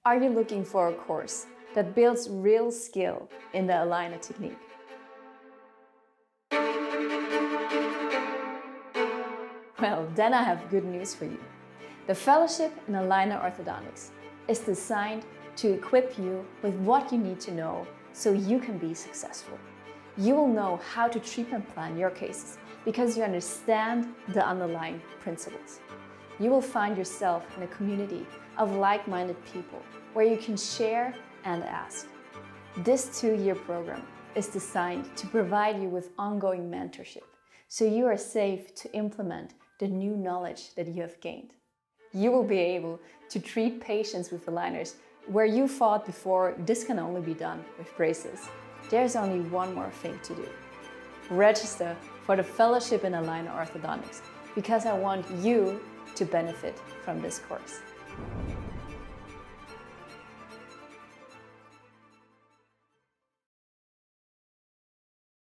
Are you looking for a course that builds real skill in the aligner technique? Well, then I have good news for you. The Fellowship in Aligner Orthodontics is designed to equip you with what you need to know so you can be successful. You will know how to treatment plan your cases because you understand the underlying principles. You will find yourself in a community of like-minded people where you can share and ask. This 2-year program is designed to provide you with ongoing mentorship so you are safe to implement the new knowledge that you have gained. You will be able to treat patients with aligners where you thought before this can only be done with braces. There's only one more thing to do. Register for the Fellowship in Aligner Orthodontics because I want you to benefit from this course.